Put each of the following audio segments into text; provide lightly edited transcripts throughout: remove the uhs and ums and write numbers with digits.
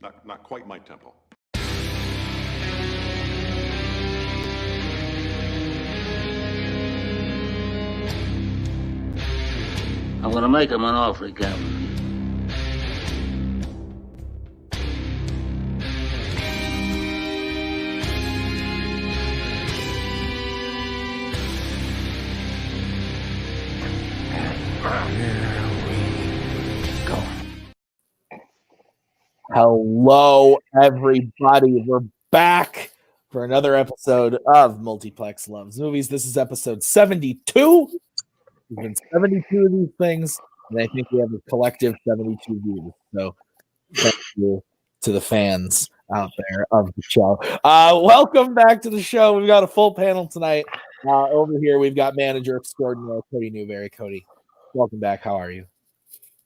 Not quite my tempo. I'm gonna make him an offer he can't refuse. Hello, everybody. We're back for another episode of Multiplex Loves Movies. This is episode 72. We've been 72 of these things, and I think we have a collective 72 views. So thank you to the fans out there of the show. Welcome back to the show. We've got a full panel tonight. Over here, we've got manager extraordinaire Cody Newberry. Cody, welcome back. How are you?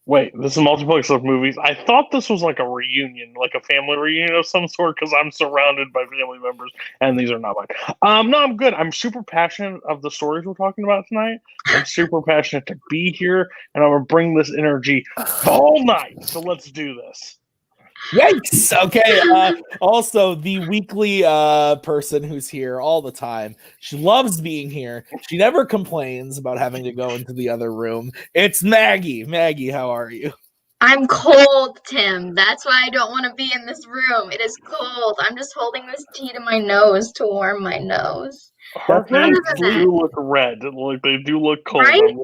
Wait, this is Multiplex of movies. I thought this was like a reunion, like a family reunion of some sort, because I'm surrounded by family members, and these are not mine. No, I'm good. I'm super passionate of the stories we're talking about tonight. I'm super passionate to be here, and I'm going to bring this energy all night. So let's do this. Yikes! Okay. Also, the weekly person who's here all the time. She loves being here. She never complains about having to go into the other room. It's Maggie. Maggie, how are you? I'm cold, Tim. That's why I don't want to be in this room. It is cold. I'm just holding this tea to my nose to warm my nose. Her hands do look red. Like they do look cold. Right? I'm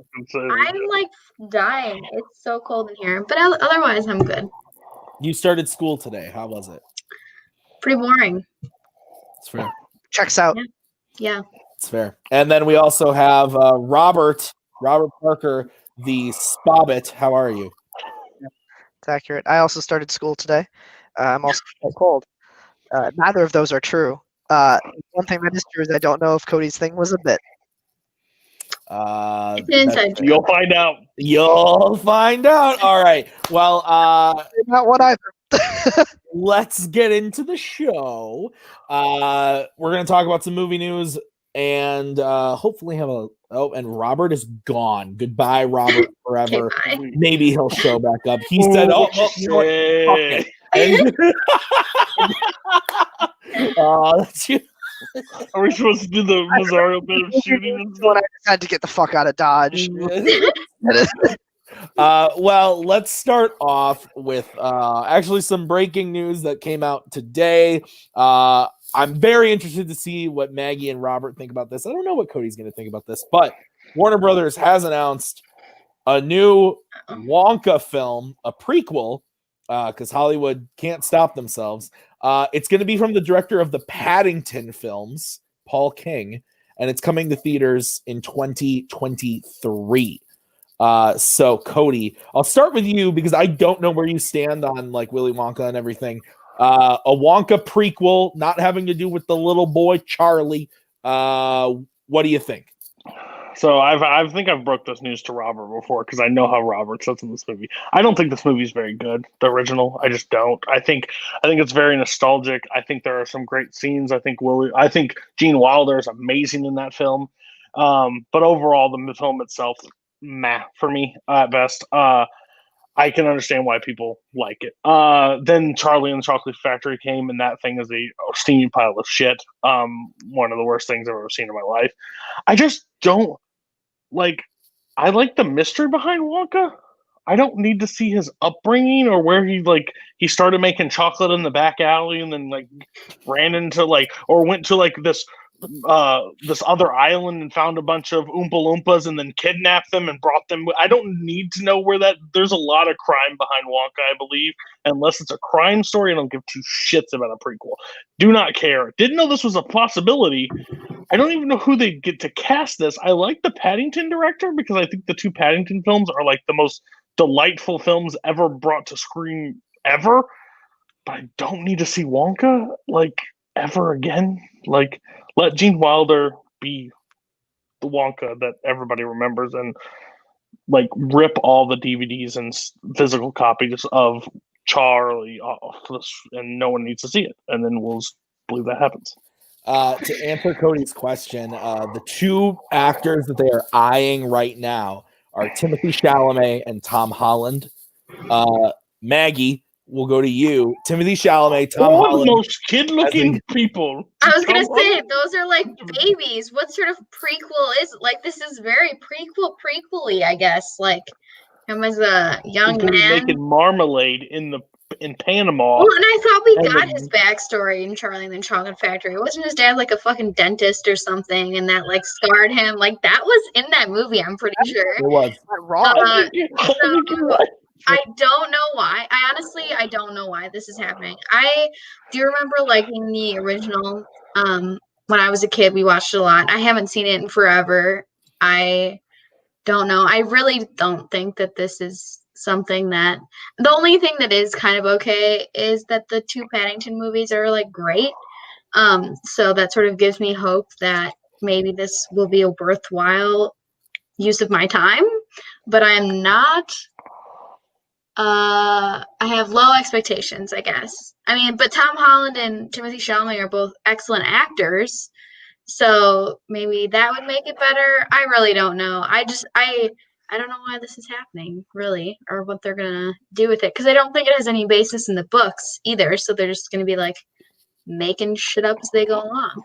like dying. It's so cold in here. But otherwise, I'm good. You started school today. How was it? Pretty boring. It's fair. Checks out. Yeah. It's fair. And then we also have Robert Parker, the Spobbit. How are you? It's accurate. I also started school today. I'm also quite cold. Neither of those are true. One thing that is true is I don't know if Cody's thing was a bit. It's an inside joke. You'll find out. You'll find out. All right. Well, not one either. Let's get into the show. We're going to talk about some movie news and hopefully have and Robert is gone. Goodbye, Robert, forever. Okay, maybe he'll show back up. He said, you know what? That's you. Are we supposed to do the Mazzario bit of shooting and stuff? I just had to get the fuck out of Dodge. Well, let's start off with actually some breaking news that came out today. I'm very interested to see what Maggie and Robert think about this. I don't know what Cody's going to think about this, but Warner Brothers has announced a new Wonka film, a prequel, because Hollywood can't stop themselves. It's going to be from the director of the Paddington films, Paul King, and it's coming to theaters in 2023. So Cody, I'll start with you because I don't know where you stand on like Willy Wonka and everything. A Wonka prequel, not having to do with the little boy Charlie. What do you think? So I think I've broke this news to Robert before because I know how Robert sits in this movie. I don't think this movie is very good, the original. I just don't. I think it's very nostalgic. I think there are some great scenes. I think Gene Wilder is amazing in that film. But overall, the film itself, meh for me at best. I can understand why people like it. Then Charlie and the Chocolate Factory came, and that thing is a steaming pile of shit. One of the worst things I've ever seen in my life. I just don't like. I like the mystery behind Wonka. I don't need to see his upbringing or where he started making chocolate in the back alley and then ran into or went to this other island and found a bunch of Oompa Loompas and then kidnapped them and brought them. I don't need to know where there's a lot of crime behind Wonka, I believe, unless it's a crime story. I don't give two shits about a prequel. Do not care. Didn't know this was a possibility. I don't even know who they get to cast this. I like the Paddington director because I think the two Paddington films are the most delightful films ever brought to screen ever. But I don't need to see Wonka ever again. Let Gene Wilder be the Wonka that everybody remembers and rip all the DVDs and physical copies of Charlie off and no one needs to see it. And then we'll believe that happens. To answer Cody's question, the two actors that they are eyeing right now are Timothée Chalamet and Tom Holland. Maggie, we'll go to you. Timothy Chalamet, Tom All the Holland. most kid-looking people. I was gonna Tom say Holland. those are like babies. What sort of prequel is like? This is very prequel-y, I guess. Like him as a young He's gonna be man. making marmalade in Panama. Well, and I thought we And got then- his backstory in Charlie and the Chocolate Factory. Wasn't his dad like a fucking dentist or something, and that like scarred him? Like that was in that movie. I'm pretty sure. It was. Wrong. I think you're right. I don't know why. I don't know why this is happening. I do remember liking the original. When I was a kid, we watched it a lot. I haven't seen it in forever. I don't know. I really don't think that this is something that. The only thing that is kind of okay is that the two Paddington movies are like great. So that sort of gives me hope that maybe this will be a worthwhile use of my time. But I am not. I have low expectations, I guess. I mean, but Tom Holland and Timothy Chalamet are both excellent actors, so maybe that would make it better. I really don't know. I don't know why this is happening, really, or what they're gonna do with it, because I don't think it has any basis in the books either. So they're just gonna be like making shit up as they go along.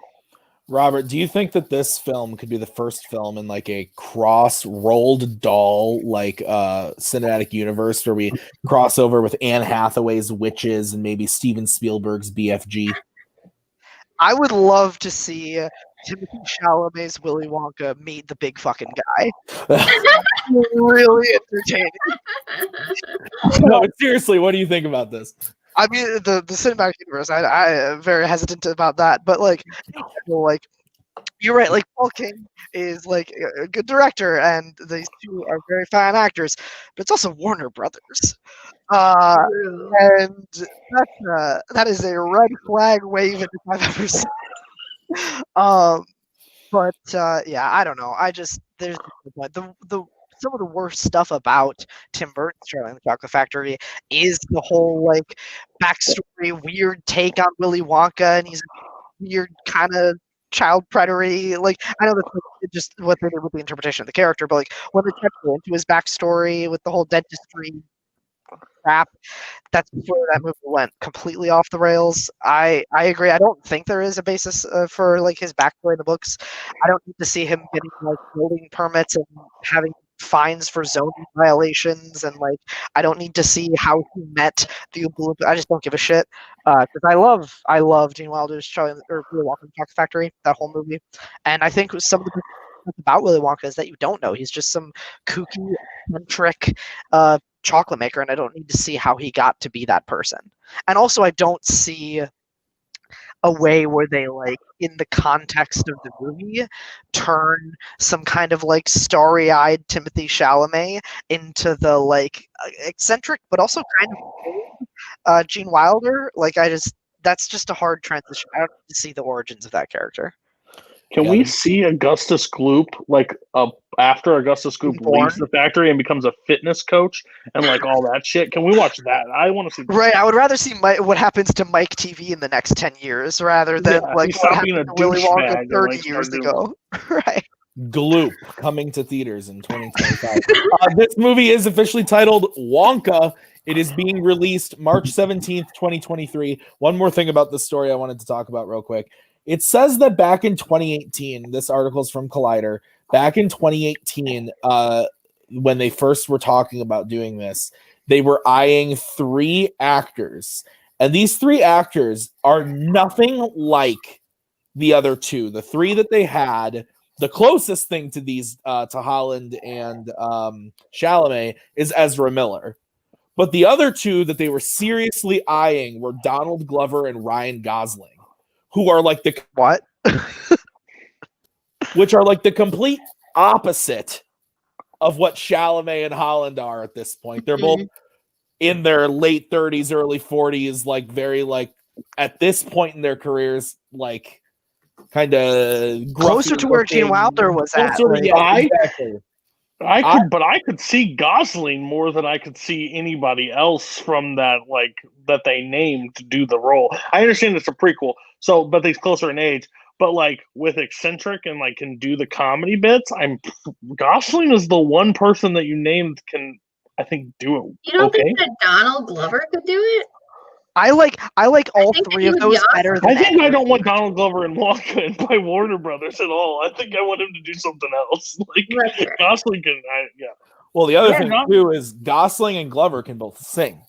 Robert, do you think that this film could be the first film in like a cross-rolled doll like cinematic universe where we cross over with Anne Hathaway's Witches and maybe Steven Spielberg's BFG? I would love to see Timothy Chalamet's Willy Wonka meet the big fucking guy. Really entertaining. No, but seriously, what do you think about this? I mean, the cinematic universe. I am very hesitant about that, but like you're right. Like Paul King is like a good director, and these two are very fine actors. But it's also Warner Brothers, True. and that is a red flag waving if I've ever seen. But yeah, I don't know. There's the some of the worst stuff about Tim Burton's Charlie and the Chocolate Factory is the whole like backstory, weird take on Willy Wonka, and he's weird kind of child predator. Like I know that's just what they did with the interpretation of the character, but like when they kept going into his backstory with the whole dentistry crap, that's where that movie went completely off the rails. I agree. I don't think there is a basis for like his backstory in the books. I don't need to see him getting like building permits and having fines for zoning violations, and like I don't need to see how he met the Oompa Loompa. I just don't give a shit because I love Gene Wilder's Willy Wonka and the Chocolate Factory, that whole movie, and I think some of the stuff about Willy Wonka is that you don't know he's just some kooky, eccentric chocolate maker, and I don't need to see how he got to be that person. And also, I don't see a way where they like in the context of the movie turn some kind of like starry-eyed Timothy Chalamet into the like eccentric but also kind of Gene Wilder. Like that's just a hard transition. I don't need to see the origins of that character. Can we see Augustus Gloop like after Augustus Gloop leaves the factory and becomes a fitness coach and like all that shit? Can we watch that? I want to see that. Right, I would rather see what happens to Mike TV in the next 10 years rather than like what happened to Willy Wonka 30 years ago. Right. Gloop coming to theaters in 2025. This movie is officially titled Wonka. It is being released March 17th, 2023. One more thing about this story I wanted to talk about real quick. It says that back in 2018, this article is from Collider, back in 2018, when they first were talking about doing this, they were eyeing 3 actors. And these 3 actors are nothing like the other 2. The 3 that they had, the closest thing to these, to Holland and Chalamet, is Ezra Miller. But the other 2 that they were seriously eyeing were Donald Glover and Ryan Gosling, who are like the what? Which are like the complete opposite of what Chalamet and Holland are at this point. They're both in their late 30s, early 40s, like very like at this point in their careers, like kind of closer to where Gene Wilder was at. Exactly. I could see Gosling more than I could see anybody else from that, like that they named to do the role. I understand it's a prequel, but he's closer in age. But like with eccentric and like can do the comedy bits, Gosling is the one person that you named can I think do it. You don't think that Donald Glover could do it? I like all think three he of would those be better awesome. than I think any I of don't want these. Donald Glover in Wonka by Warner Brothers at all. I think I want him to do something else. Like That's fair. Gosling can, yeah. Well, the other Yeah, thing no. too is Gosling and Glover can both sing.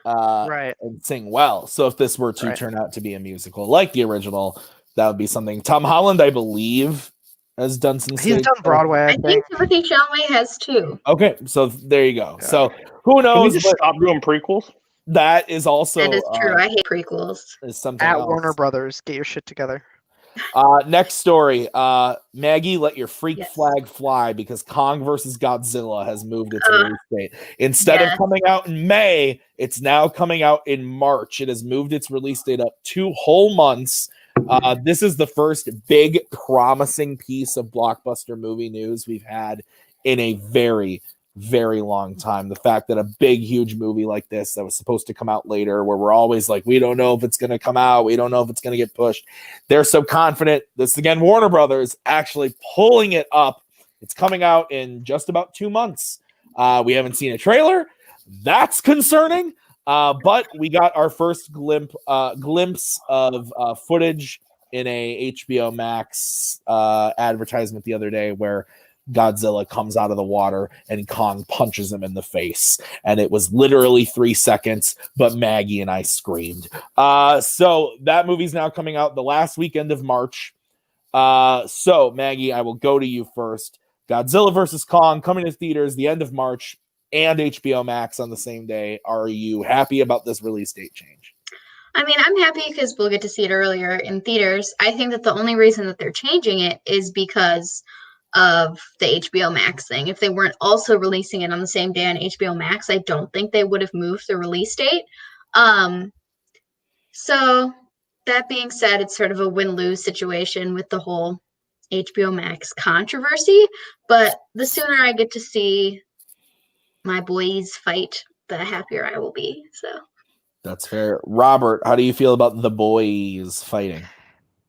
Right. And sing well. So if this were to Right. turn out to be a musical like the original, that would be something. Tom Holland, I believe, has done some. He's stage done stuff. Broadway, I I think. think Timothy Chalamet has too. Okay, so there you go. Yeah. So who Can we knows? just But stop doing prequels? that is also That is true. I hate prequels. is something At else. Warner Brothers, get your shit together. Next story. Maggie, let your freak Yes. flag fly because Kong versus Godzilla has moved its Ugh. release date. Instead of Yes. coming out in May, it's now coming out in March. It has moved its release date up 2 whole months. This is the first big promising piece of blockbuster movie news we've had in a very, very long time. The fact that a big, huge movie like this that was supposed to come out later, where we're always like, we don't know if it's going to come out, we don't know if it's going to get pushed. They're so confident. This again, Warner Brothers actually pulling it up. It's coming out in just about 2 months. We haven't seen a trailer. That's concerning. But we got our first glimpse of footage in a HBO Max advertisement the other day where Godzilla comes out of the water and Kong punches him in the face. And it was literally 3 seconds, but Maggie and I screamed. So that movie's now coming out the last weekend of March. So Maggie, I will go to you first. Godzilla versus Kong coming to theaters the end of March and HBO Max on the same day. Are you happy about this release date change? I mean, I'm happy because we'll get to see it earlier in theaters. I think that the only reason that they're changing it is because of the HBO Max thing. If they weren't also releasing it on the same day on HBO Max, I don't think they would have moved the release date. So that being said, it's sort of a win-lose situation with the whole HBO Max controversy. But the sooner I get to see my boys fight, the happier I will be. So That's fair. Robert, how do you feel about the boys fighting?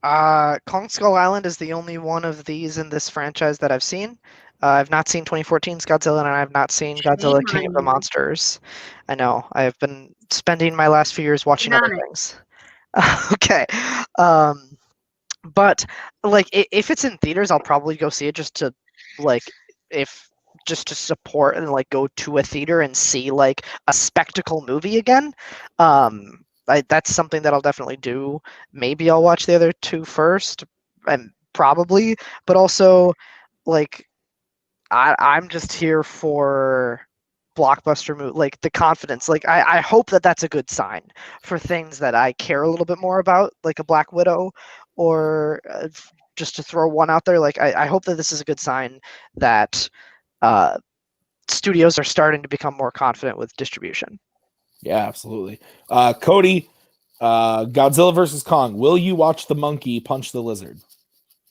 Kong Skull Island is the only one of these in this franchise that I've seen. I've not seen 2014's Godzilla, and I've not seen Godzilla King of the Monsters. I know. I have been spending my last few years watching other things. Okay. But like, if it's in theaters, I'll probably go see it just to support and like go to a theater and see like a spectacle movie again. That's something that I'll definitely do. Maybe I'll watch the other two first, and probably, but also like I'm just here for blockbuster movie, like the confidence. Like I hope that that's a good sign for things that I care a little bit more about, like a Black Widow, or just to throw one out there. Like I hope that this is a good sign that studios are starting to become more confident with distribution. Yeah, absolutely. Cody, Godzilla versus Kong. Will you watch the monkey punch the lizard?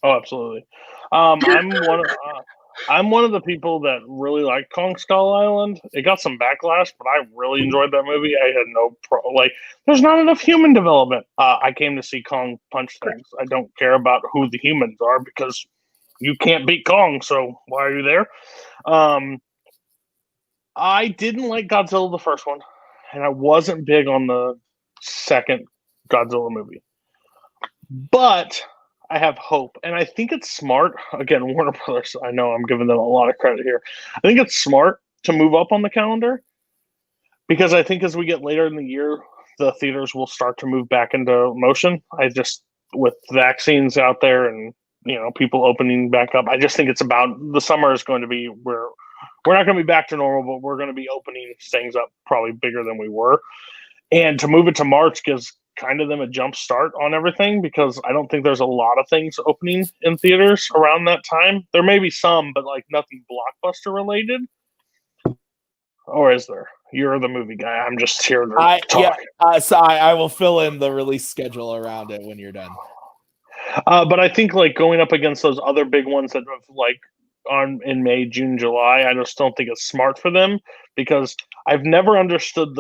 Oh, absolutely. I'm one of the people that really liked Kong Skull Island. It got some backlash, but I really enjoyed that movie. I had no there's not enough human development. I came to see Kong punch things. I don't care about who the humans are because you can't beat Kong, so why are you there? I didn't like Godzilla the first one, and I wasn't big on the second Godzilla movie. But I have hope, and I think it's smart. Again, Warner Brothers, I know I'm giving them a lot of credit here. I think it's smart to move up on the calendar because I think as we get later in the year, the theaters will start to move back into motion. With vaccines out there and people opening back up, I just think it's about the summer is going to be where we're not going to be back to normal, but we're going to be opening things up probably bigger than we were. And to move it to March gives kind of them a jump start on everything because I don't think there's a lot of things opening in theaters around that time. There may be some, but like nothing blockbuster related. Or is there? You're the movie guy. I'm just here to talk. Yeah, so I will fill in the release schedule around it when you're done. But I think like going up against those other big ones that have like in May, June, July, I just don't think it's smart for them because I've never understood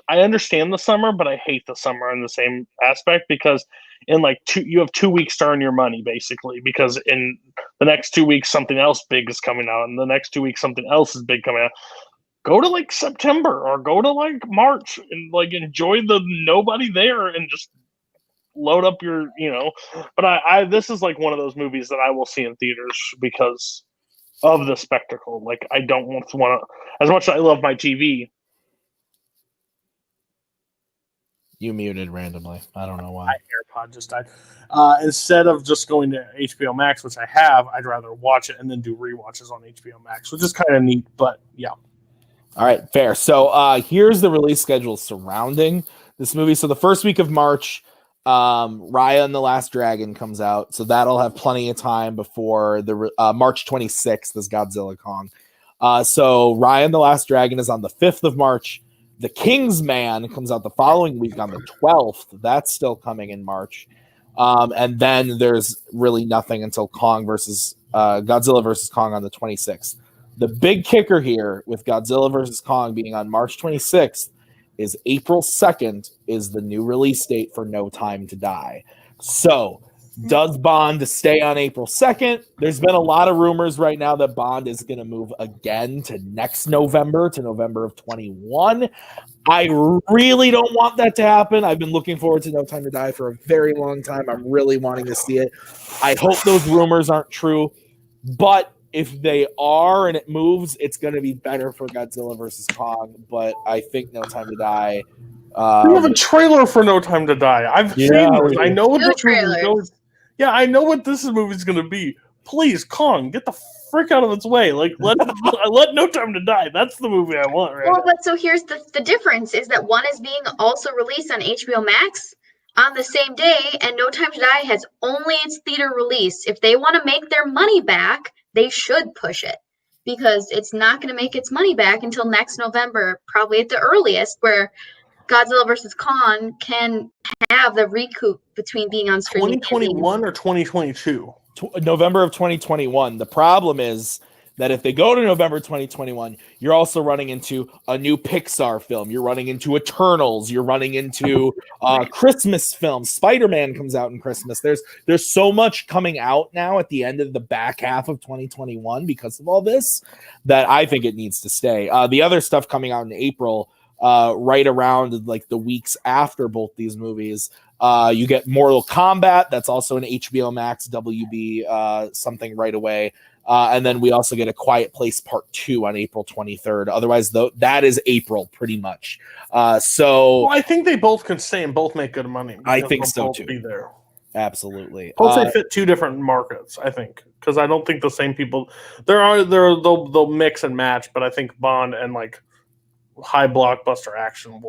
I understand the summer, but I hate the summer in the same aspect because in you have 2 weeks to earn your money basically because in the next 2 weeks something else big is coming out and the next 2 weeks something else is big coming out. go to like September or go to like March and like enjoy the nobody there and just load up your, but I this is like one of those movies that I will see in theaters because of the spectacle. Like I don't want to, as much as I love my TV. You muted randomly. I don't know why. My AirPod just died. Instead of just going to HBO Max, which I have, I'd rather watch it and then do rewatches on HBO Max, which is kind of neat, but yeah. All right, fair. So here's the release schedule surrounding this movie. So the first week of March, Raya and the Last Dragon comes out. So that'll have plenty of time before the March 26th is Godzilla Kong. So Raya and the Last Dragon is on the 5th of March. The King's Man comes out the following week on the 12th. That's still coming in March. And then there's really nothing until Godzilla versus Kong on the 26th. The big kicker here with Godzilla versus Kong being on March 26th is April 2nd is the new release date for No Time to Die. So does Bond stay on April 2nd? There's been a lot of rumors right now that Bond is going to move again to next November, to November of 21. I really don't want that to happen. I've been looking forward to No Time to Die for a very long time. I'm really wanting to see it. I hope those rumors aren't true, but if they are and it moves, it's going to be better for Godzilla versus Kong. But I think No Time to Die. We have a trailer for No Time to Die. I've seen this. I know what this movie goes. Yeah, I know what this movie's going to be. Please, Kong, get the frick out of its way. Like let No Time to Die. That's the movie I want. Right. Well, but so here's the difference: is that one is being also released on HBO Max on the same day, and No Time to Die has only its theater release. If they want to make their money back, they should push it because it's not going to make its money back until next November, probably at the earliest, where Godzilla vs. Kong can have the recoup between being on screen. 2021 or 2022? November of 2021. The problem is that if they go to November 2021, you're also running into a new Pixar film. You're running into Eternals. You're running into Christmas films. Spider-Man comes out in Christmas. There's so much coming out now at the end of the back half of 2021 because of all this that I think it needs to stay. The other stuff coming out in April, right around like the weeks after both these movies, you get Mortal Kombat. That's also an HBO Max WB something right away. And then we also get A Quiet Place Part 2 on April 23rd. Otherwise, though, that is April pretty much. So I think they both can stay and both make good money. I think so too. Be there. Absolutely. Plus, they fit two different markets. I think because I don't think the same people. They'll mix and match, but I think Bond and like high blockbuster action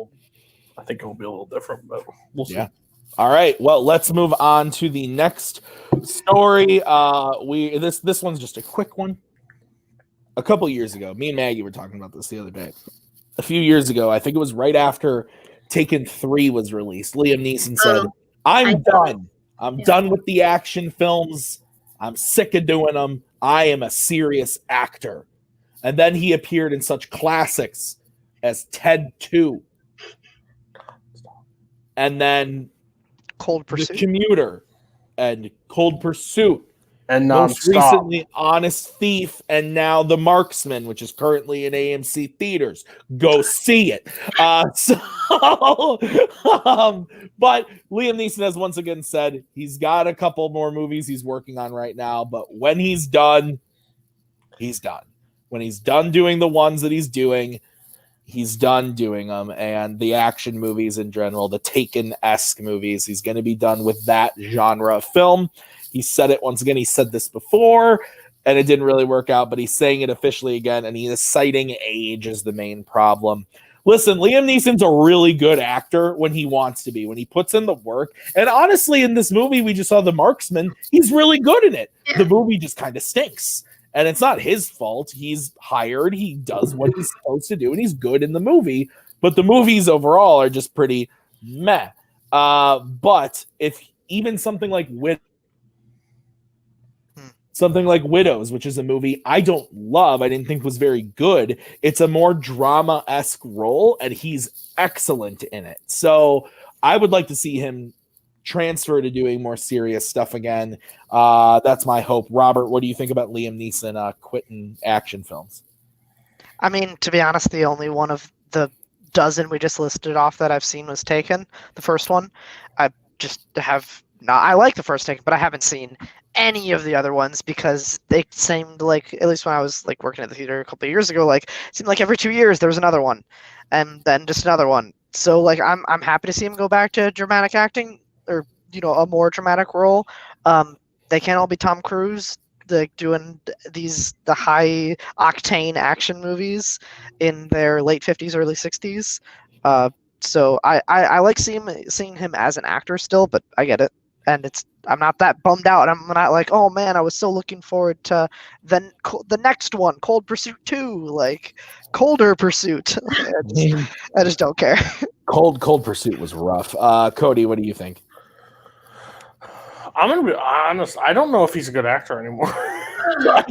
I think it will be a little different, but we'll see. Yeah. All right. Well, let's move on to the next story. This one's just a quick one. A couple years ago, me and Maggie were talking about this the other day. A few years ago, I think it was right after Taken 3 was released. Liam Neeson said, "I'm done. I'm done with the action films. I'm sick of doing them. I am a serious actor." And then he appeared in such classics as Ted 2. And then Cold Pursuit, The Commuter, and Cold Pursuit, and most Non-Stop. recently Honest Thief, and now The Marksman, which is currently in AMC theaters. Go see it. But Liam Neeson has once again said he's got a couple more movies he's working on right now, but when he's done, he's done. When he's done doing the ones that he's doing, he's done doing them, and the action movies in general, the Taken-esque movies, he's going to be done with that genre of film. He said it once again. He said this before, and it didn't really work out, but he's saying it officially again, and he is citing age as the main problem. Listen, Liam Neeson's a really good actor when he wants to be, when he puts in the work. And honestly, in this movie, we just saw The Marksman. He's really good in it. The movie just kind of stinks. And it's not his fault. He's hired. He does what he's supposed to do, and he's good in the movie. But the movies overall are just pretty meh. But if even something like Widows, which is a movie I don't love, I didn't think was very good. It's a more drama-esque role, and he's excellent in it. So I would like to see him transfer to doing more serious stuff again. That's my hope. Robert, what do you think about Liam Neeson quitting action films? I mean, to be honest, the only one of the dozen we just listed off that I've seen was Taken, the first one. I just have not. I like the first Taken, but I haven't seen any of the other ones because they seemed like, at least when I was like working at the theater a couple of years ago, like it seemed like every 2 years there was another one, and then just another one. So like I'm happy to see him go back to dramatic acting, or a more dramatic role. They can't all be Tom Cruise, like doing the high octane action movies in their late 50s, early 60s. So I like seeing him as an actor still, but I get it, and I'm not that bummed out. I'm not like, oh man, I was so looking forward to the next one, Cold Pursuit 2, like Colder Pursuit. I just don't care. Cold Pursuit was rough. Cody, what do you think? I'm gonna be honest. I don't know if he's a good actor anymore. I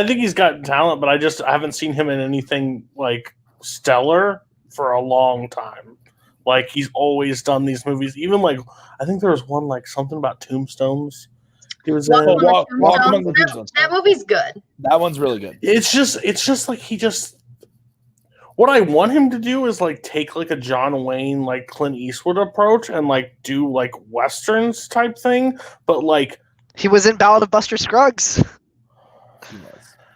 think he's got talent, but I haven't seen him in anything like stellar for a long time. Like he's always done these movies. Even like I think there was one like something about tombstones. He was in Walk Among the Tombstones. That movie's good. That one's really good. It's just like what I want him to do is like take like a John Wayne, like Clint Eastwood approach and like do like westerns type thing, but like he was in Ballad of Buster Scruggs.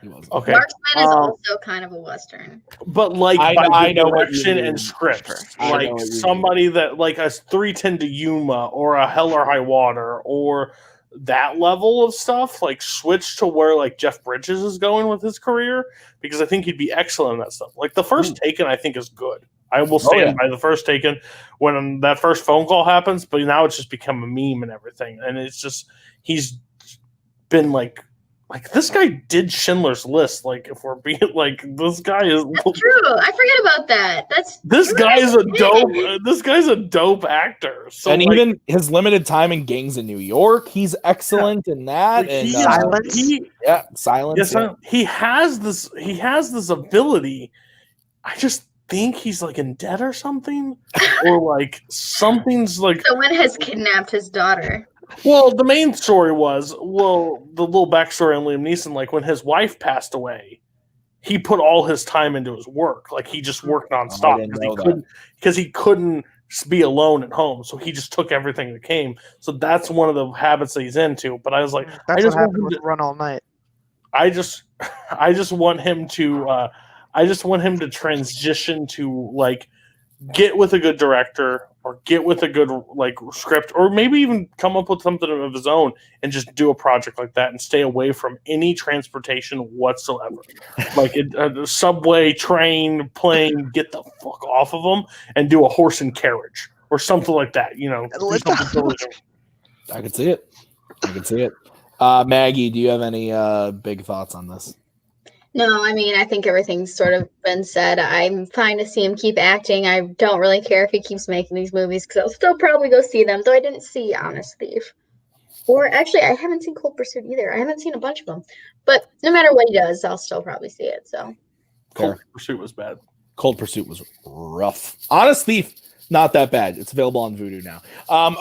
He was. Okay. Marksman is also kind of a western, but like I know direction and script, like somebody that like a 310 to Yuma or a Hell or High Water or that level of stuff, like switch to where like Jeff Bridges is going with his career, because I think he'd be excellent in that stuff. Like the first Taken, I think is good. I will stand by the first Taken when that first phone call happens, but now it's just become a meme and everything. And it's just, he's been like this guy did Schindler's List. Like if we're being like, this guy is That's true. I forget about that. This guy's a dope actor. So and like, even his limited time in Gangs in New York, he's excellent in that. And Silence. Yes, he has this ability. I just think he's like in debt or something, or like something's like. Someone has kidnapped his daughter. Well, the main story was, the little backstory on Liam Neeson, like when his wife passed away, he put all his time into his work. Like he just worked nonstop because he couldn't be alone at home. So he just took everything that came. So that's one of the habits that he's into. But I was like, I just want him to run all night. I just want him to transition to like get with a good director or get with a good like script, or maybe even come up with something of his own and just do a project like that and stay away from any transportation whatsoever. Like a subway, train, plane, get the fuck off of them and do a horse and carriage or something like that. I could see it. Maggie, do you have any big thoughts on this? No, I mean, I think everything's sort of been said. I'm fine to see him keep acting. I don't really care if he keeps making these movies because I'll still probably go see them, though I didn't see Honest Thief. Or actually, I haven't seen Cold Pursuit either. I haven't seen a bunch of them. But no matter what he does, I'll still probably see it. So Cold Pursuit was bad. Cold Pursuit was rough. Honest Thief, not that bad. It's available on Vudu now.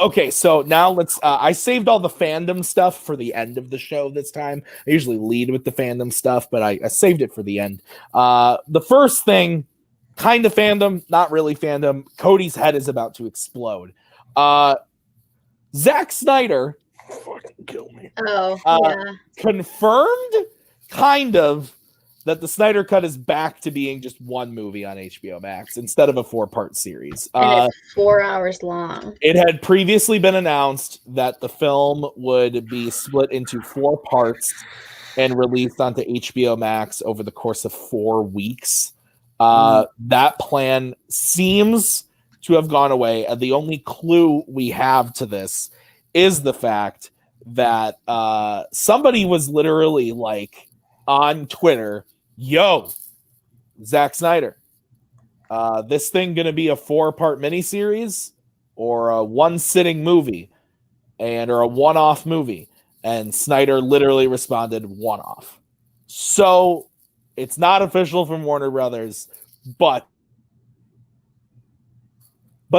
Okay, so now let's. I saved all the fandom stuff for the end of the show this time. I usually lead with the fandom stuff, but I saved it for the end. The first thing, kind of fandom, not really fandom. Cody's head is about to explode. Zack Snyder fucking kill me. Confirmed, kind of, that the Snyder Cut is back to being just one movie on HBO Max instead of a 4-part series. And it's 4 hours long. It had previously been announced that the film would be split into 4 parts and released onto HBO Max over the course of 4 weeks. That plan seems to have gone away. And the only clue we have to this is the fact that somebody was literally like on Twitter, yo, Zack Snyder, this thing gonna be a 4-part miniseries or a one-sitting movie or a one-off movie? And Snyder literally responded, one-off. So it's not official from Warner Brothers, but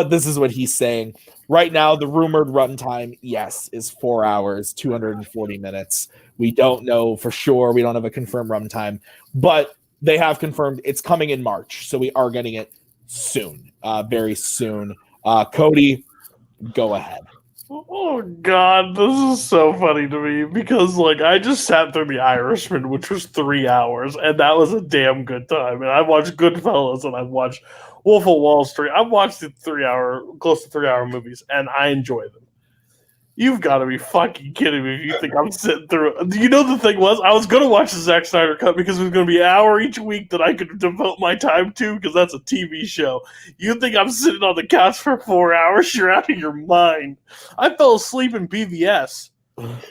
this is what he's saying. Right now, the rumored runtime, yes, is 4 hours, 240 minutes. We don't know for sure. We don't have a confirmed runtime. But they have confirmed it's coming in March, so we are getting it soon, very soon. Cody, go ahead. Oh God, this is so funny to me because like I just sat through The Irishman, which was 3 hours, and that was a damn good time. And I watched Goodfellas and I've watched Wolf of Wall Street. I've watched the close to 3 hour movies, and I enjoy them. You've got to be fucking kidding me if you think I'm sitting through it. You know, the thing was, I was going to watch the Zack Snyder Cut because it was going to be an hour each week that I could devote my time to because that's a TV show. You think I'm sitting on the couch for 4 hours? You're out of your mind. I fell asleep in BVS.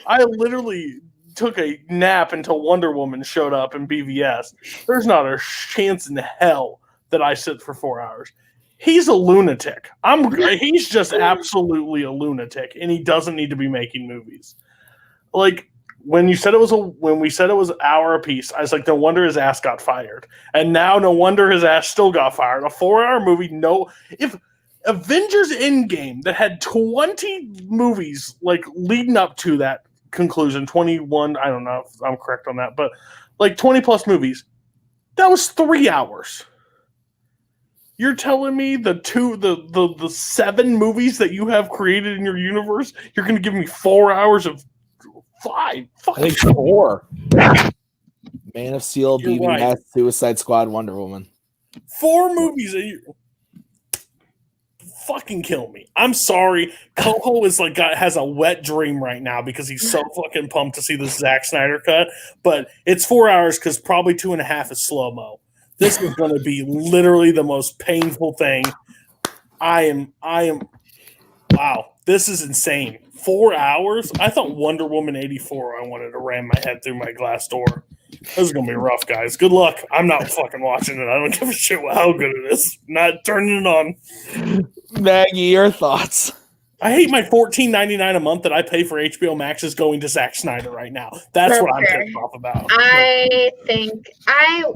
I literally took a nap until Wonder Woman showed up in BVS. There's not a chance in hell that I sit for 4 hours. He's a lunatic. He's just absolutely a lunatic, and he doesn't need to be making movies. Like when we said it was an hour apiece, I was like, no wonder his ass got fired, and now no wonder his ass still got fired. A 4 hour movie. No, if Avengers Endgame that had 20 movies like leading up to that conclusion, 21. I don't know if I'm correct on that, but like 20 plus movies. That was 3 hours. You're telling me the 7 movies that you have created in your universe, you're going to give me 4 hours of 5? I think 4. Man of Steel, You're BVS, right. Suicide Squad, Wonder Woman. 4 movies a year. Fucking kill me. I'm sorry. Koho is has a wet dream right now because he's so fucking pumped to see the Zack Snyder Cut. But it's 4 hours because probably 2.5 is slow-mo. This is going to be literally the most painful thing. I am. Wow, this is insane. 4 hours? I thought Wonder Woman 84. I wanted to ram my head through my glass door. This is going to be rough, guys. Good luck. I'm not fucking watching it. I don't give a shit how good it is. Not turning it on. Maggie, your thoughts? I hate my $14.99 a month that I pay for HBO Max is going to Zack Snyder right now. That's what I'm pissed off about. I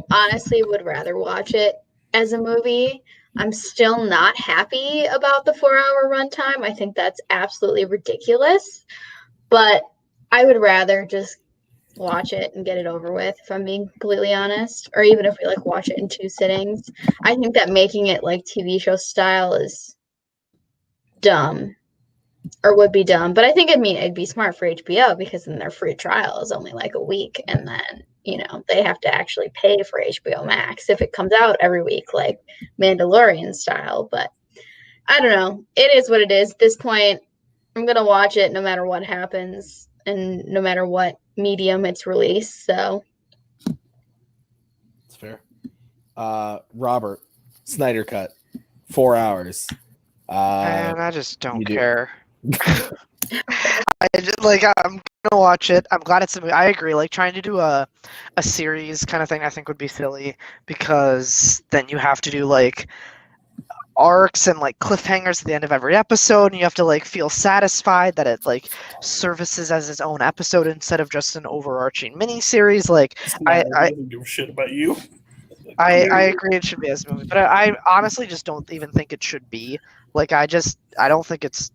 honestly would rather watch it as a movie. I'm still not happy about the 4 hour runtime. I think that's absolutely ridiculous. But I would rather just watch it and get it over with, if I'm being completely honest. Or even if we watch it in 2 sittings. I think that making it TV show style is dumb. Or would be dumb. But I think it'd be smart for HBO because then their free trial is only a week, and then they have to actually pay for HBO Max if it comes out every week, like Mandalorian style. But I don't know. It is what it is. At this point, I'm gonna watch it no matter what happens and no matter what medium it's released. So It's fair. Robert, Snyder Cut, 4 hours. And I just don't care. I'm gonna watch it. I'm glad it's a movie. I agree. Trying to do a series kind of thing, I think would be silly because then you have to do arcs and cliffhangers at the end of every episode, and you have to feel satisfied that it services as its own episode instead of just an overarching mini series. I don't give a shit about you. I agree it should be as a movie, but I honestly just don't even think it should be. I don't think it's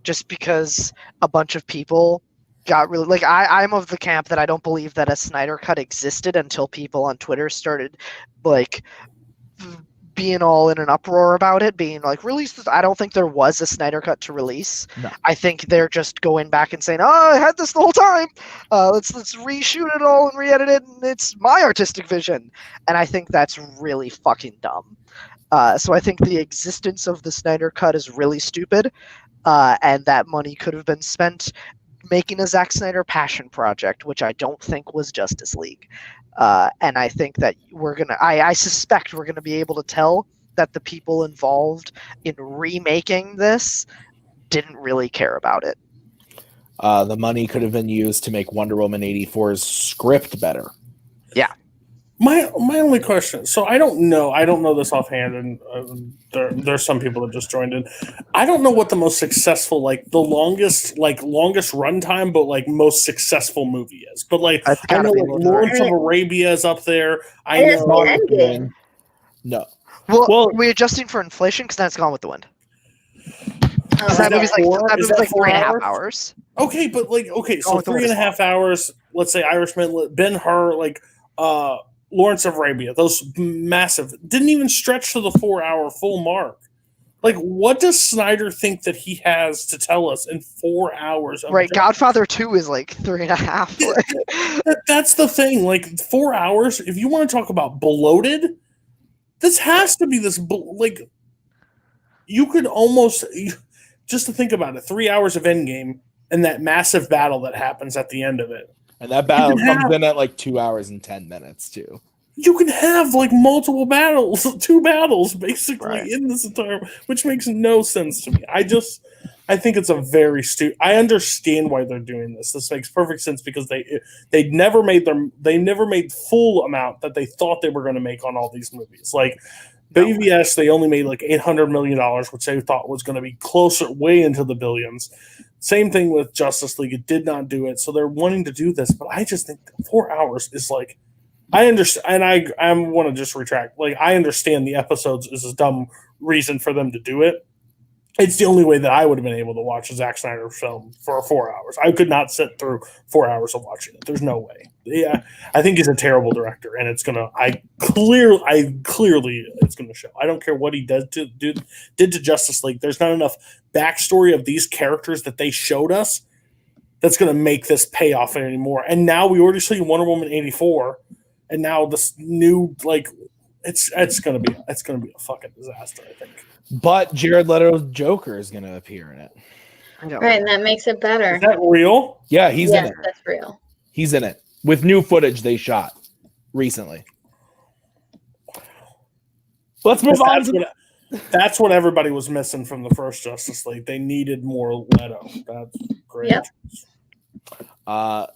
just because a bunch of people got really I'm of the camp that I don't believe that a Snyder Cut existed until people on Twitter started being all in an uproar about it, being release this. I don't think there was a Snyder Cut to release. No. I think they're just going back and saying, "Oh, I had this the whole time. Let's reshoot it all and re-edit it, and it's my artistic vision." And I think that's really fucking dumb. So I think the existence of the Snyder Cut is really stupid, and that money could have been spent making a Zack Snyder passion project, which I don't think was Justice League. And I think that I suspect we're gonna be able to tell that the people involved in remaking this didn't really care about it. The money could have been used to make Wonder Woman 84's script better. Yeah. My only question. So I don't know this offhand, and there's some people that just joined in. I don't know what the most successful, the longest runtime, but most successful movie is. But I know Lawrence of Arabia is up there. I know. No. Well, we're adjusting for inflation because then it's Gone with the Wind. That movie's like 3.5 hours. Okay, but so 3.5 hours. Let's say Irishman, Ben-Hur, Lawrence of Arabia, those massive, didn't even stretch to the 4-hour full mark. Like, what does Snyder think that he has to tell us in 4 hours? Right, Godfather 2 is like 3.5. That's the thing. Like, 4 hours, if you want to talk about bloated, this has to be this, like, you could almost, just to think about it, 3 hours of Endgame and that massive battle that happens at the end of it. And that battle comes in at like 2 hours and 10 minutes, too. You can have like multiple battles, 2 battles basically in this entire, which makes no sense to me. I think it's a very stupid. I understand why they're doing this. This makes perfect sense because they never made full amount that they thought they were going to make on all these movies. Like BVS, they only made like $800 million, which they thought was going to be closer, way into the billions. Same thing with Justice League. It did not do it, so they're wanting to do this. But I just think 4 hours is like. I understand, and I want to just retract. Like, I understand the episodes is a dumb reason for them to do it. It's the only way that I would have been able to watch a Zack Snyder film for 4 hours. I could not sit through 4 hours of watching it. There's no way. Yeah, I think he's a terrible director, and it's gonna. Clearly, it's gonna show. I don't care what he did to Justice League. There's not enough backstory of these characters that they showed us that's gonna make this pay off anymore. And now we already see Wonder Woman 84. And now this new, like, it's gonna be a fucking disaster, I think. But Jared Leto's Joker is gonna appear in it. Right, and that makes it better. Is that real? Yeah, he's in it. That's real. He's in it with new footage they shot recently. Let's move on. That's what everybody was missing from the first Justice League. They needed more Leto. That's great. Yep.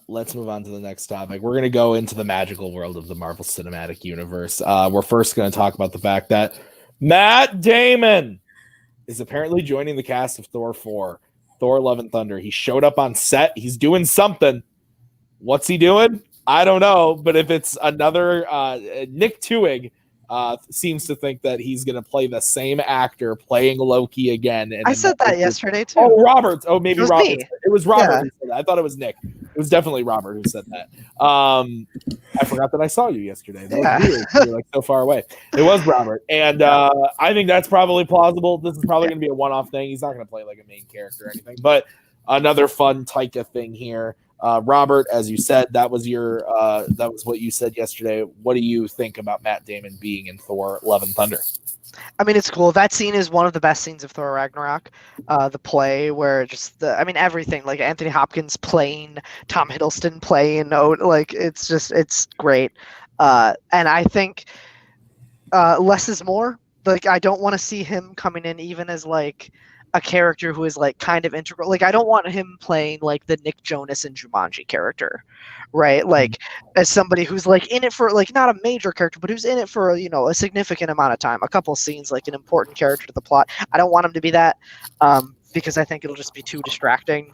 Let's move on to the next topic. We're going to go into the magical world of the Marvel Cinematic Universe. We're first going to talk about the fact that Matt Damon is apparently joining the cast of Thor 4, Thor Love and Thunder. He showed up on set. He's doing something. What's he doing? I don't know, but if it's another Nick Twohig seems to think that he's going to play the same actor playing Loki again. And I said that yesterday too. Oh, Robert. Oh, maybe Robert. Me. It was Robert who said that. I thought it was Nick. It was definitely Robert who said that. I forgot that I saw you yesterday. That was weird. You were like so far away. It was Robert. And I think that's probably plausible. This is probably going to be a one-off thing. He's not going to play like a main character or anything. But another fun Taika thing here. Robert, as you said, that was what you said yesterday. What do you think about Matt Damon being in Thor Love and Thunder? I mean, it's cool. That scene is one of the best scenes of Thor Ragnarok. The play where just everything, like Anthony Hopkins playing, Tom Hiddleston playing, like it's great. And I think less is more. Like, I don't want to see him coming in even as like a character who is like kind of integral. Like, I don't want him playing like the Nick Jonas and Jumanji character, right? Like, as somebody who's like in it for like not a major character, but who's in it for, you know, a significant amount of time, a couple of scenes, like an important character to the plot. I don't want him to be that because I think it'll just be too distracting.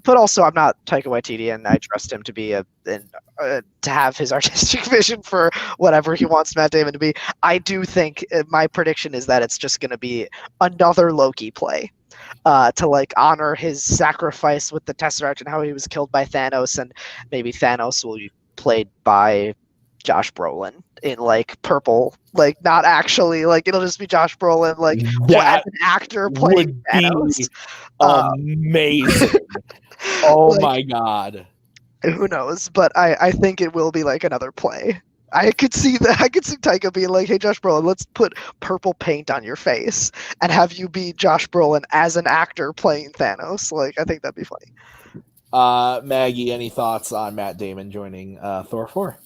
But also, I'm not Taika Waititi, and I trust him to be to have his artistic vision for whatever he wants Matt Damon to be. I do think my prediction is that it's just going to be another Loki play to like honor his sacrifice with the Tesseract and how he was killed by Thanos, and maybe Thanos will be played by Josh Brolin in like purple, like not actually, like it'll just be Josh Brolin, like as an actor playing Thanos. Amazing. Oh like, my god. Who knows? But I think it will be like another play. I could see that. I could see Taika being like, "Hey, Josh Brolin, let's put purple paint on your face and have you be Josh Brolin as an actor playing Thanos." Like, I think that'd be funny. Maggie, any thoughts on Matt Damon joining Thor 4?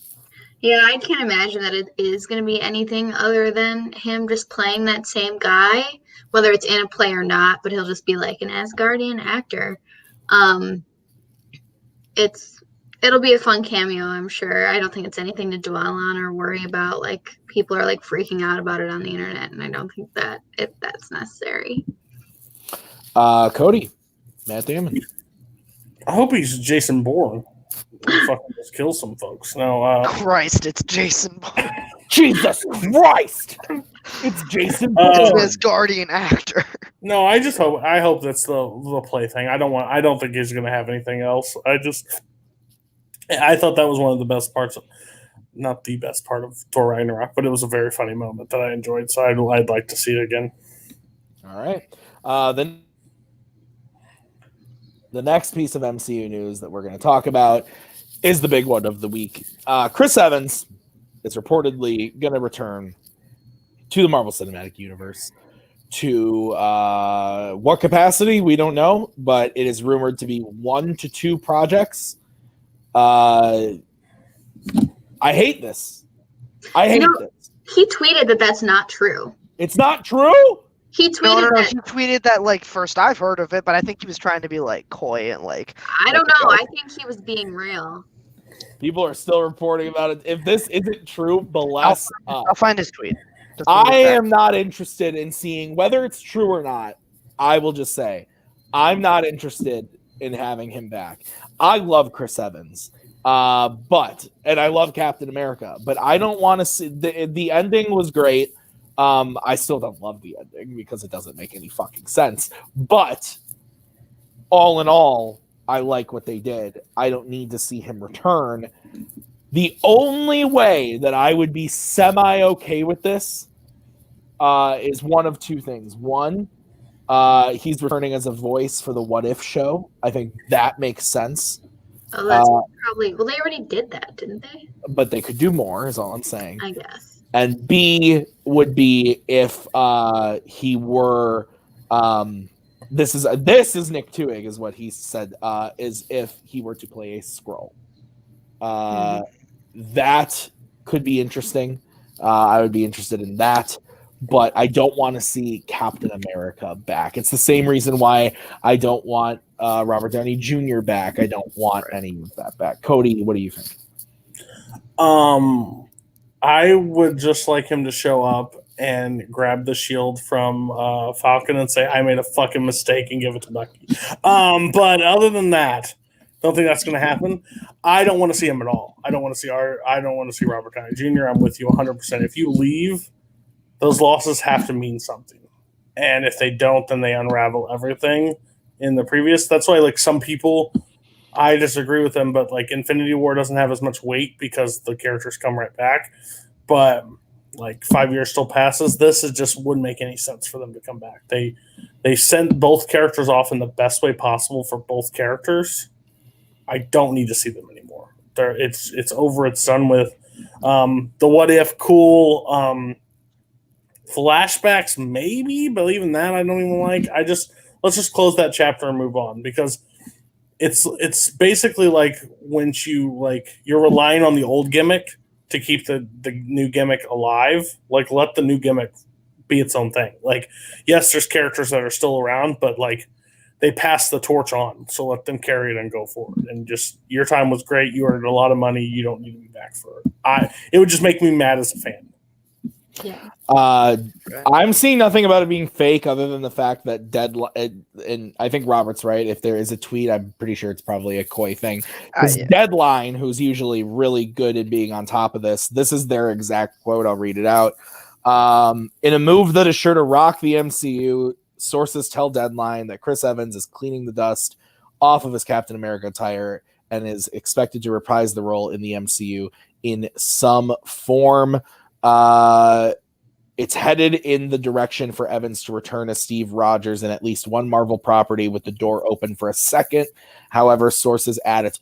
Yeah, I can't imagine that it is going to be anything other than him just playing that same guy, whether it's in a play or not, but he'll just be like an Asgardian actor. It'll be a fun cameo, I'm sure. I don't think it's anything to dwell on or worry about. Like, people are like freaking out about it on the internet, and I don't think that that's necessary. Cody, Matt Damon. I hope he's Jason Bourne. Fucking just kill some folks. No, Christ, it's Jason Bourne. Jesus Christ! It's Jason Bourne. His guardian actor. No, I hope that's the play thing. I don't think he's gonna have anything else. I thought that was one of the best parts. not the best part of Thor Ragnarok, but it was a very funny moment that I enjoyed. So I'd like to see it again. All right. Then the next piece of MCU news that we're going to talk about is the big one of the week. Chris Evans is reportedly going to return to the Marvel Cinematic Universe. To what capacity, we don't know, but it is rumored to be 1 to 2 projects. I hate this. I hate this. He tweeted that that's not true. It's not true? He tweeted that. He tweeted that like first I've heard of it, but I think he was trying to be like coy and like. I don't know. I think he was being real. People are still reporting about it. If this isn't true, bless us. I'll find his tweet. I am not interested in seeing whether it's true or not. I will just say, I'm not interested in having him back. I love Chris Evans, and I love Captain America, but I don't want to see the ending was great. I still don't love the ending because it doesn't make any fucking sense. But all in all, I like what they did. I don't need to see him return. The only way that I would be semi-okay with this is one of two things. One, he's returning as a voice for the What If show. I think that makes sense. Oh, that's probably... Well, they already did that, didn't they? But they could do more, is all I'm saying. I guess. And B would be if he were... This is Nick Twohig, is what he said, is if he were to play a Skrull. That could be interesting. I would be interested in that, but I don't want to see Captain America back. It's the same reason why I don't want Robert Downey Jr. back. I don't want any of that back. Cody, what do you think? I would just like him to show up and grab the shield from Falcon and say, I made a fucking mistake, and give it to Bucky. But other than that, don't think that's going to happen. I don't want to see him at all. I don't want to see Robert Downey Jr. I'm with you 100%. If you leave, those losses have to mean something. And if they don't, then they unravel everything in the previous. That's why, like, some people, I disagree with them, but, like, Infinity War doesn't have as much weight because the characters come right back. But, like, 5 years still passes. This is just wouldn't make any sense for them to come back. They sent both characters off in the best way possible for both characters. I don't need to see them anymore. It's over. It's done with. The What If, cool. Flashbacks, maybe, but even that I don't even like. Let's just close that chapter and move on, because it's basically like when you're relying on the old gimmick to keep the new gimmick alive. Like, let the new gimmick be its own thing. Like, yes, there's characters that are still around, but like they pass the torch on, so let them carry it and go forward. And just, your time was great. You earned a lot of money. You don't need to be back for it. It would just make me mad as a fan. Yeah. I'm seeing nothing about it being fake other than the fact that Deadline, and I think Robert's right. If there is a tweet, I'm pretty sure it's probably a coy thing. Because Deadline, who's usually really good at being on top of this is their exact quote. I'll read it out. In a move that is sure to rock the MCU, sources tell Deadline that Chris Evans is cleaning the dust off of his Captain America attire and is expected to reprise the role in the MCU in some form. It's headed in the direction for Evans to return as Steve Rogers in at least one Marvel property, with the door open for a second. However, sources add it's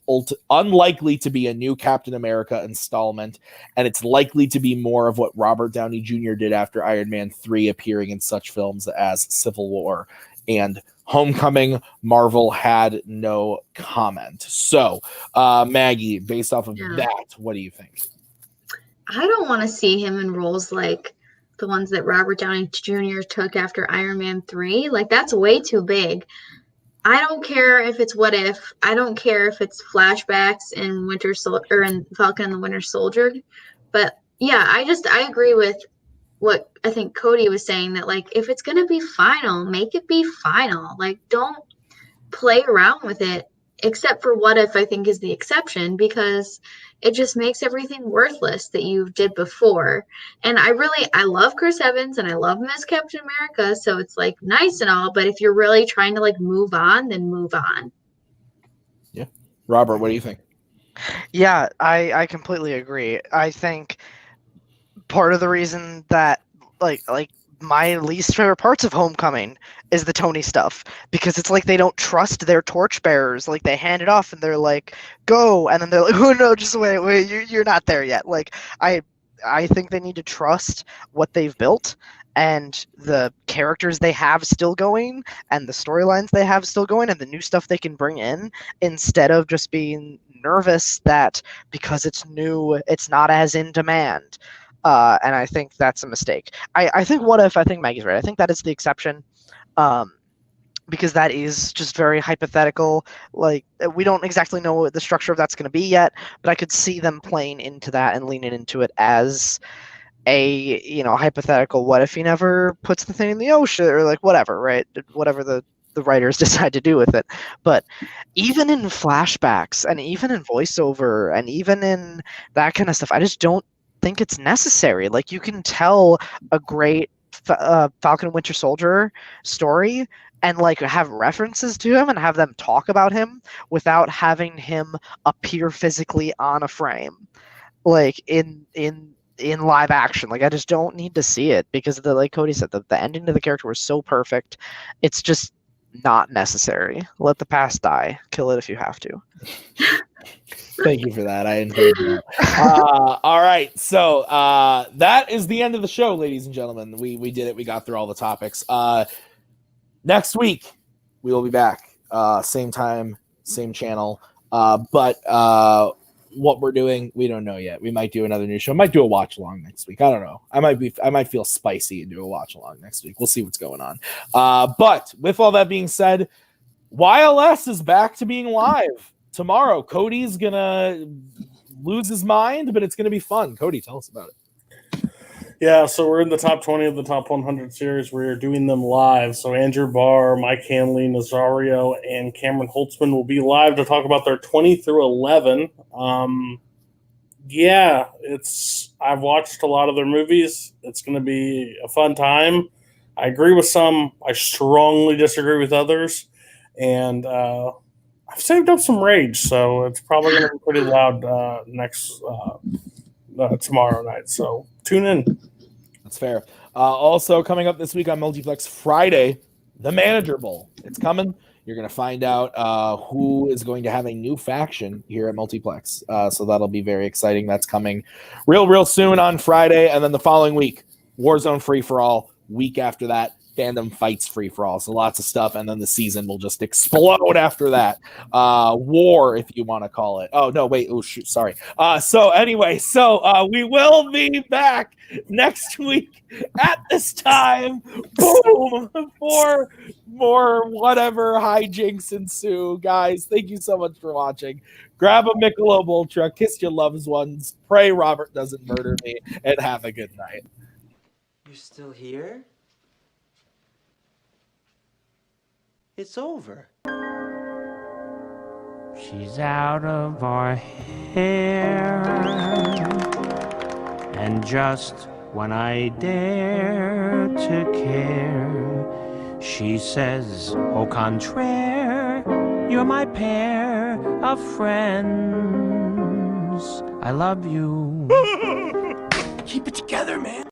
unlikely to be a new Captain America installment, and it's likely to be more of what Robert Downey Jr. did after Iron Man 3, appearing in such films as Civil War and Homecoming. Marvel had no comment. So, Maggie, based off of that, what do you think? I don't want to see him in roles like the ones that Robert Downey Jr. took after Iron Man 3. Like, that's way too big. I don't care if it's What If. I don't care if it's flashbacks in in Falcon and the Winter Soldier. But yeah, I agree with what I think Cody was saying, that like, if it's gonna be final, make it be final. Like, don't play around with it. Except for What If, I think, is the exception, because it just makes everything worthless that you did before. And I love Chris Evans and I love him as Captain America, so it's like nice and all, but if you're really trying to like move on, then move on. Yeah. Robert, what do you think? Yeah, I completely agree. I think part of the reason that like my least favorite parts of Homecoming is the Tony stuff, because it's like they don't trust their torchbearers. Like they hand it off and they're like, "Go," and then they're like, "Oh no, just wait, you're not there yet." Like I think they need to trust what they've built and the characters they have still going and the storylines they have still going and the new stuff they can bring in, instead of just being nervous that because it's new, it's not as in demand. And I think that's a mistake. I think What If, I think Maggie's right. I think that is the exception. Because that is just very hypothetical. Like, we don't exactly know what the structure of that's going to be yet, but I could see them playing into that and leaning into it as a, hypothetical what if he never puts the thing in the ocean, or like whatever, right? Whatever the writers decide to do with it. But even in flashbacks and even in voiceover and even in that kind of stuff, I just don't think it's necessary. Like, you can tell a great Falcon and Winter Soldier story and like have references to him and have them talk about him without having him appear physically on a frame, like in live action. Like, I just don't need to see it, because like Cody said, the ending of the character was so perfect. It's just not necessary. Let the past die. Kill it if you have to. Thank you for that. I enjoyed that. All right. So that is the end of the show, ladies and gentlemen. We did it. We got through all the topics. Next week, we will be back. Same time, same channel. But what we're doing, we don't know yet. We might do another new show. Might do a watch along next week. I don't know. I might feel spicy and do a watch along next week. We'll see what's going on. But with all that being said, YLS is back to being live tomorrow. Cody's gonna lose his mind, but it's gonna be fun. Cody, tell us about it. Yeah, so we're in the top 20 of the top 100 series. We're doing them live. So Andrew Barr, Mike Hanley, Nazario, and Cameron Holtzman will be live to talk about their 20 through 11. Yeah, I've watched a lot of their movies. It's going to be a fun time. I agree with some. I strongly disagree with others. And I've saved up some rage, so it's probably going to be pretty loud next tomorrow night. So tune in. That's fair. Also coming up this week on Multiplex Friday, the Manager Bowl. It's coming. You're going to find out who is going to have a new faction here at Multiplex. So that'll be very exciting. That's coming real soon on Friday. And then the following week, Warzone Free-for-All. Week after that, Fandom Fights Free-for-All. So lots of stuff. And then the season will just explode after that. War, if you want to call it. Oh, no, wait. Oh, shoot. Sorry. So anyway, we will be back next week at this time. Boom! For more whatever hijinks ensue. Guys, thank you so much for watching. Grab a Michelob Ultra, kiss your loved ones, pray Robert doesn't murder me, and have a good night. You're still here? It's over. She's out of our hair, and just when I dare to care, she says, au contraire, you're my pair of friends. I love you. Keep it together, man.